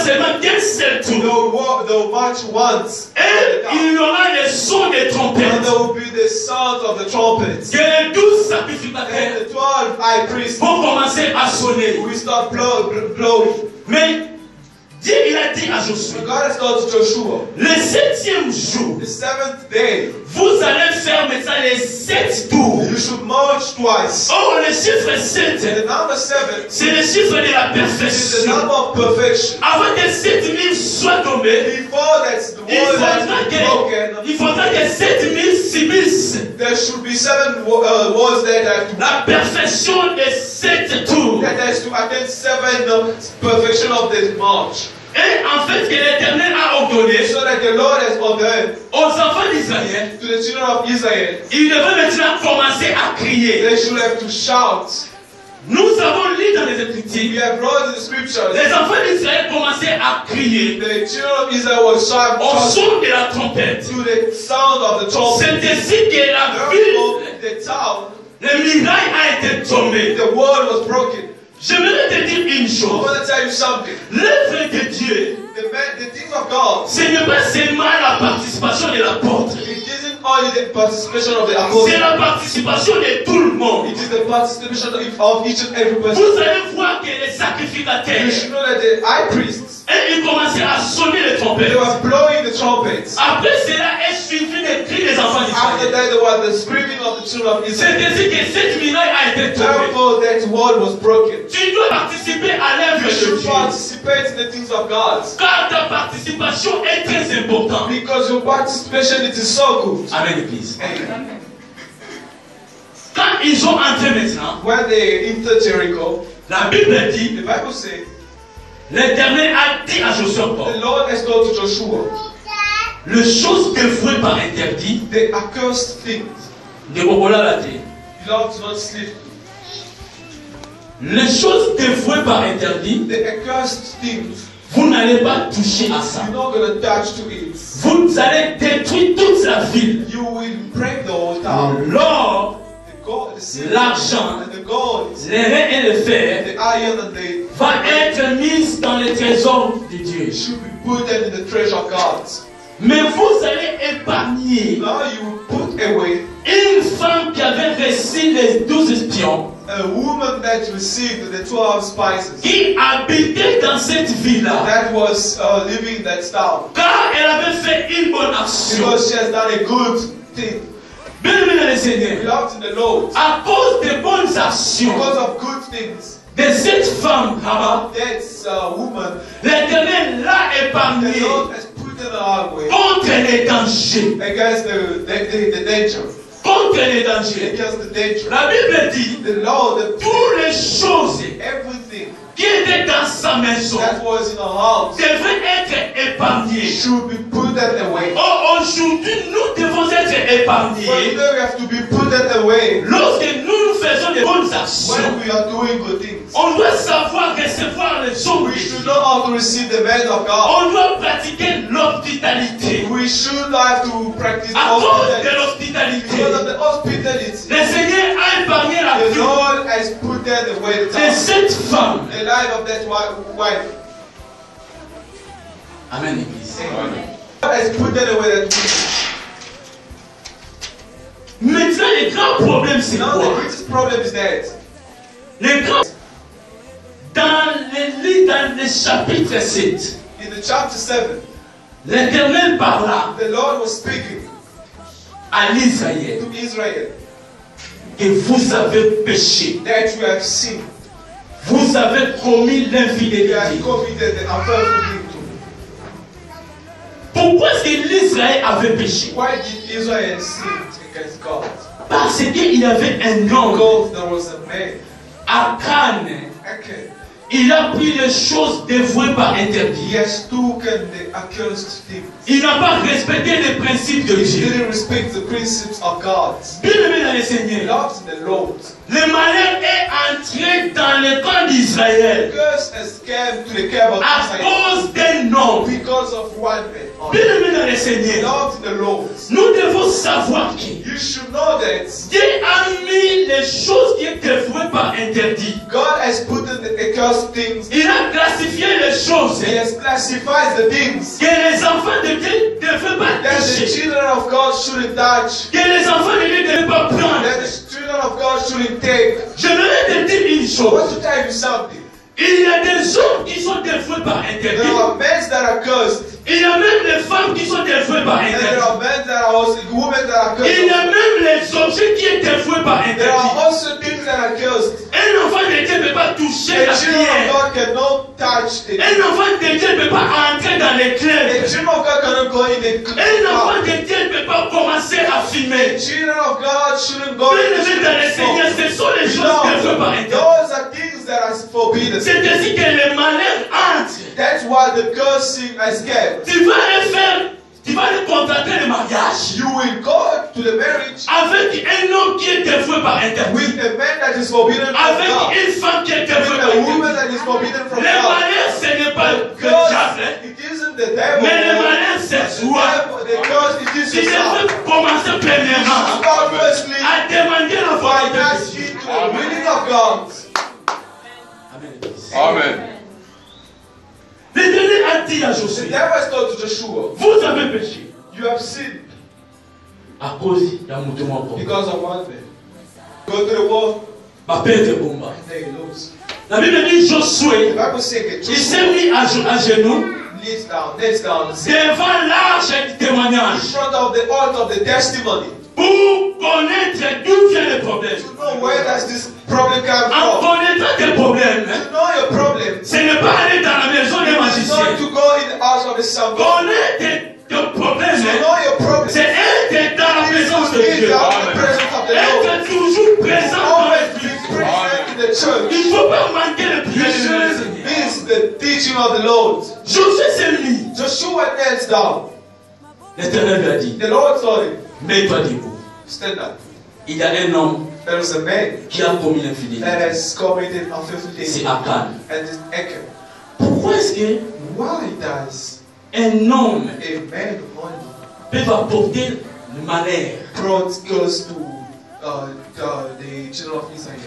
seulement d'un seul tour. They'll march once. Et il y aura le son des trompettes. And there will be the sound of the trumpets. Que les 12 And sacrificateurs the 12 high priests vont commencer à sonner. will start blowing. Mais Dieu, il a dit à Josué, God has told Joshua, le 7e jour, the 7th day, vous allez faire maintenant les 7 tours. you should march twice. Or, le chiffre 7, And the number 7 c'est le chiffre de la is the perfection. number of perfection. Avant que 7000 soient tombés, Before that's the wall has been broken, il faudra que 7000 subissent there should be 7 walls that have to la perfection des 7 tours. that has to attend 7 perfection of the march. Et en fait, que l'Éternel a ordonné So that the Lord has ordained aux enfants d'Israël, to the children of Israel, ils devaient maintenant commencer à crier. they should have to shout. Nous avons lu dans les We Écritures, have read in the scriptures, les enfants d'Israël commençaient à crier the children of Israel was au shouting son de la trompette. to the sound of the trumpet. C'est ainsi que la Therefore, ville, the town, le miracle a été tombé. the wall was broken. J'aimerais te dire une I chose. want to tell you something. L'œuvre de Dieu, The things of God, ce n'est pas seulement la participation de l'apôtre. it isn't only the participation of the C'est apostles. la participation de tout le monde. It is the participation of each and every person. Vous allez voir que les You sacrificateurs, should know that the high priests, et ils commençaient à sonner les they trompettes. were blowing the trumpets. Après cela est suivi les cris des enfants After d'Israël. that, there was the screaming of the children of C'est Israel. ainsi que cette muraille a été tombée. Therefore, that wall was broken. Tu dois participer à l'œuvre You de should Dieu. participate in the things of God. Car ta participation est très importante. Because your participation, it is so good. Amen, Église. Amen. Quand ils ont entré maintenant, When they entered Jericho, la Bible dit, the Bible says, l'Éternel a dit à Josué, the Lord has told to Joshua, les choses dévouées par interdit, the accursed things, de Bobola la terre. you don't not sleep. Les choses dévouées par interdit, The accursed things, vous n'allez pas toucher à ça. you're not going to touch to it. Vous allez détruire toute la ville. You will break the whole town. L'or, The gold, the silver, l'argent, and the gold, les reins et le fer the iron, and the va être mis dans les trésors de Dieu. should be put them in the treasure of God. Mais vous allez épargner Now you put away une femme qui avait reçu les 12 espions, a woman that received the 12 spices, qui habitait dans cette ville-là. that was living in that town, Car elle avait fait une bonne action. because she has done a good thing. Bien-aimé dans le Seigneur, Beloved in the Lord, à cause des bonnes actions because of good things, de cette femme, that woman, l'Éternel l'a the épargnée Lord has put in our way contre les dangers. against the danger, Contre les dangers. against the danger. La Bible dit, The Lord, toutes les choses everything qui étaient dans sa maison that was in our house devraient être épargnées. should be put away. Oh, aujourd'hui, nous devons être But épargnés today we have to be put away lorsque nous faisons de bonnes actions. when we are doing good things. On doit savoir recevoir les hommes. We should know how to receive the man of God. On doit pratiquer l'hospitalité. We should have to practice À cause de hospitality. l'hospitalité, Because of the hospitality, le Seigneur a épargné la the vie Lord has put away the de time. cette femme. The life of that wife. Amen, Église. God has put away that woman. Maintenant, le grand problème, c'est Now the quoi? greatest problem is that Le grand... Dans le chapitre 7, in the chapter 7, l'Éternel parla the Lord was speaking à l'Israël to Israel que vous avez péché, that you have sinned. vous avez commis You l'infidélité. have committed the unfaithful thing. Pourquoi est-ce que l'Israël avait péché? Why did Israel sin against God? Parce qu'il y avait un homme, Because there was a man, Akan. Achan. Il a pris les choses dévouées par interdit. He has taken the accursed things. Il n'a pas respecté les principes de He Dieu. didn't respect the principes of God. Bien-aimé dans le Seigneur, Loved the Lord. le malheur est entré dans le camp d'Israël Curse has come to the camp of à Israel cause d'un un homme. Because of one man. Bien-aimé dans le Seigneur, Not the Lord. nous devons savoir que You should know that Dieu a mis les choses qui étaient vouées par interdit. God has put in the accursed things. Il a classifié les choses He has classified the things que les enfants de Dieu ne devaient pas that the toucher, children of God shouldn't touch. que les enfants de Dieu ne devaient pas prendre. That the children of God shouldn't take. Je vais te dire une So I want chose. to tell you something. Il y a des hommes qui sont dévoués par There interdit. are men that are cursed. Il y a même les femmes qui sont dévouées par And there interdit. are men that are also women that are cursed. Il y a même les objets qui sont dévoués par There interdit. are also things that are cursed. Un enfant de Dieu ne peut pas toucher The la children of pierre. God cannot touch the Un enfant de Dieu ne peut pas entrer dans les The clubs. children of God cannot go in the Un enfant club. de Dieu ne peut pas commencer à fumer. The children of God shouldn't go Bien in aimé dans le Seigneur, the ce sont les choses dévouées par interdit. Those are things that are forbidden. C'est ainsi que le malheur entre. That's why the cursing escaped. Tu vas aller contracter le mariage You will go to the marriage avec un homme qui est dévoué par interdit. with a man that is forbidden from Avec God. une femme qui est dévouée With par a woman interdit. that is forbidden from Le God. malheur, ce n'est pas le Curse, diable. it isn't the devil. Mais le malheur, c'est toi. The curse, it is Tu yourself. devrais commencer premièrement Start firstly à demander la by volonté de Dieu. asking to the willing of God. Amen. L'Éternel a dit à The Josué, devil has told to Joshua, vous avez péché you have sinned à cause d'un mouvement propre. because of one man. Go to the war Ma père de Bomba. and they lose. La Bible dit The Josué, Bible says that il s'est Joshua mis à genoux kneels down devant l'arche du in témoignage front of the altar of the testimony pour connaître d'où vient le problème. to know where does this problem come En from. connaître tes problèmes, To know your problem. ce n'est pas aller dans la maison des It's magiciens. not to go in the house of the son. To Connaître tes problèmes, know your problem. c'est être dans la présence de Is Dieu. down in the presence of the Lord. Être toujours présent dans Always be l'église. present in the church. Il ne faut pas manquer le You prière de shouldn't Seigneur. miss the teaching of the Lord. Josué s'est mis. Joshua knelt down. L'Éternel lui a dit, The Lord told him, mets-toi debout. stand up. Il y a un homme There was a man qui a commis that l'infidélité. has committed a filthy C'est thing. Akan. And this Achan. Pourquoi est-ce que Why does un homme a man only peut apporter le malheur? brought curse to the children of Israel?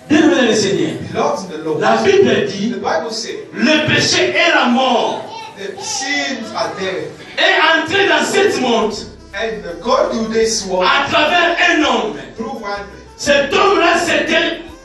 Bien-aimé dans le Seigneur, Belongs in the Lord. la Bible The dit, Bible says le péché et la mort the sins are there. est entré dans ce monde And God do this work à travers un homme. through one man. Cet homme-là,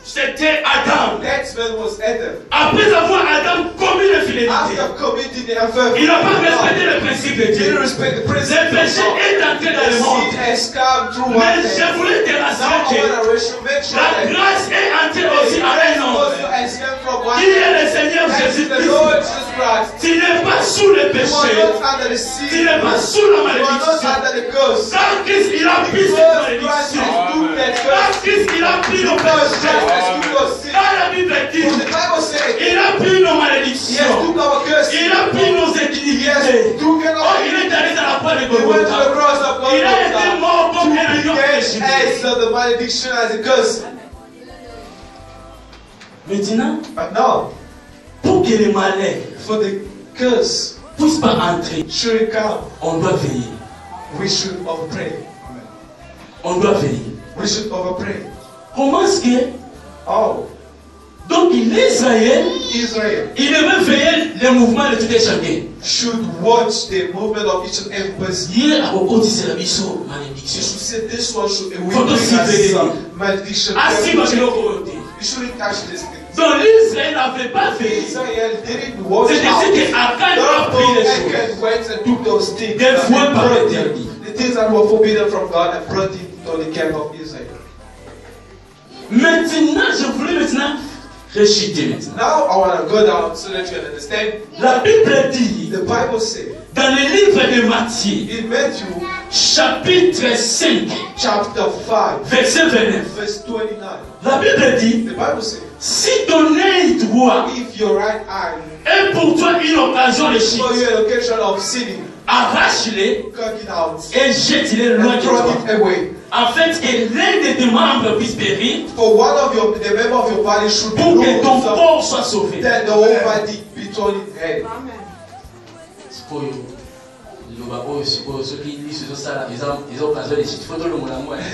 c'était Adam. That man was Adam. Après avoir Adam commis l'infidélité, After committing the affair, il n'a pas respecté le principe de he didn't Dieu. respect the Le principle of péché God. est entré dans The le sin monde. has come through one Mais man. je voulais te Now rassurer I que want to make sure la that grâce est entrée aussi à un grace homme also has come from one qui est man. le Seigneur That is the Jésus-Christ. Lord Jesus Christ. Tu n'es pas sous le You are péché. not under the Tu sin. n'es pas sous la You are not malédiction. under the curse. Quand Christ, il a pris cette Because Christ malédiction. has took that Quand curse. Christ, il a pris nos Because péchés. Christ has took your sin. Quand la Bible dit, For the Bible says il a pris nos He has malédictions. took our curse. Il a pris nos He has iniquités. taken Oh, our il est allé dans la croix de He went to the Golgotha. cross of Il a été Golgotha mort comme un to agneau be péché. dead as the malediction, as a curse. Maintenant, But now, pour que les malheurs for the curse ne puissent pas entrer, should come, on doit veiller. we should overpray. On doit veiller. We should overpray. Comment est-ce que... Oh, Donc l'Israël, Israel il devait veiller le mouvement de tout et chacun. should watch the movement of each and every person. Hier, à propos de la mission, You malédiction. should say this one should we Faut bring aussi us veiller. malediction. Assis dans le côté. You shouldn't touch this thing. Donc l'Israël n'avait pas veillé. Israel didn't watch C'est out. ainsi qu'Akan a pris les choses. Achan went and took those things Des and fois par brought interdit. the things that were forbidden from God and brought it to the camp of Israel. Maintenant, je voulais maintenant réciter maintenant. Now I want to go down so that you can understand. La Bible dit, The Bible says dans le livre de Matthieu, in Matthew chapitre 5, chapter 5, verset 29, verse 29. la Bible dit, The Bible says, si ton œil droit if your right eye est pour toi une occasion de for chute, you an occasion of sinning, arrache-le cut it out et jette-le loin and de throw toi. it away. Afin que l'un de tes membres puisse périr, For one of the member of your body should be pour que ton lost, corps soit sauvé. then the whole body be thrown in hell.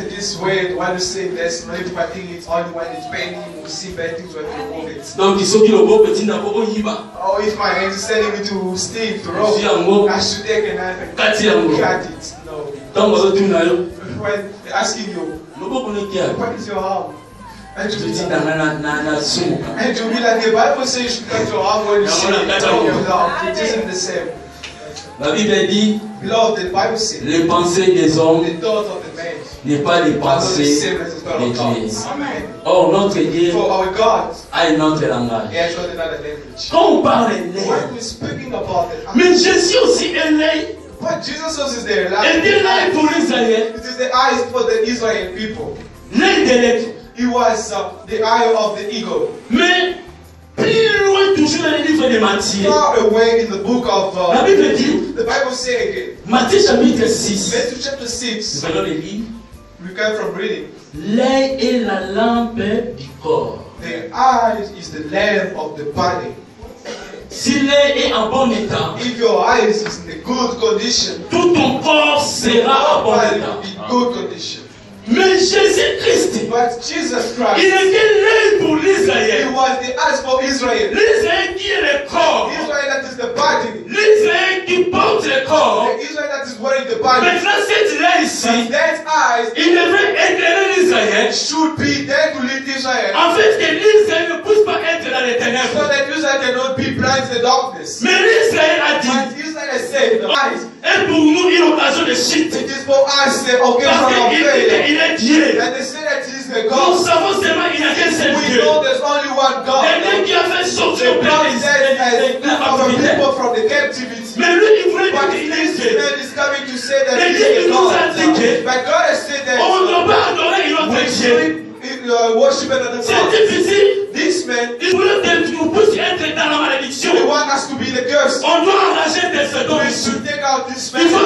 This way, when you say this, if I think it's only when it's painting, you see bad things when you move it. Donc, Oh, if my hand is telling me to steal, to rob, I should take a knife and cut it. No. When they're asking you, what is your arm? And you'll be like, the Bible says you should cut your arm when you see your arm. It isn't the same. La Bible dit, Beloved, the Bible says, les pensées des hommes the thoughts of the man n'est pas les are not the pensées same as the thought des of God. dieux. Amen. Or, notre Dieu For our God, a un autre langage. He has got another language. Quand on parle de When l'œil, we're speaking about it, mais Jésus aussi est l'œil. but Jesus was is there. Et de l'œil pour Israël. It is the eyes for the Israel people. L'œil de l'aigle. He was the eye of the eagle. Mais plus loin, toujours dans le livre de Matthieu, Far away in the book of la Bible dit, the Bible says again, Matthieu chapitre 6, Matthew chapter 6, nous allons le lire. we come from reading. L'œil est la lampe du corps. The eyes is the lamp of the body. Si l'œil est en bon état, If your eyes is in a good condition, tout ton corps sera en bon body état. will be in good condition. Mais Jésus-Christ, But Jesus il Christ, était l'œil pour He l'Israël. was the eyes for Israel. L'Israël qui est le corps. Israel that is the body. L'Israël qui porte le corps. The Israel that is wearing the body. Maintenant, cet œil ici, But that eyes il devrait éclairer l'Israël. should be there to lead Israel. En fait, que l'Israël ne puisse pas être dans les So ténèbres. that Israel cannot be blind to the darkness. Mais l'Israël a dit, But Israel has said the eyes, est pour nous une occasion de chute. it is for us the Parce occasion of qu'il failure. il est Dieu. And they say that He is the Nous God. savons seulement qu'il n'y a qu'un seul We Dieu. know there's only one God. Le Dieu qui a fait sortir The plein God says de la our captivité. people from the captivity. Mais lui, il voulait But dire qu'il est this Dieu. man is coming to say that Le He Dieu is qui the nous God. a dit que But God has said that on ne doit pas adorer une autre we Dieu. should worship another C'est God. difficile. This man, Il voulait que nous puissions être dans la malédiction. they want us to be the curse. On doit arracher des secondes We ici. should take out this Il faut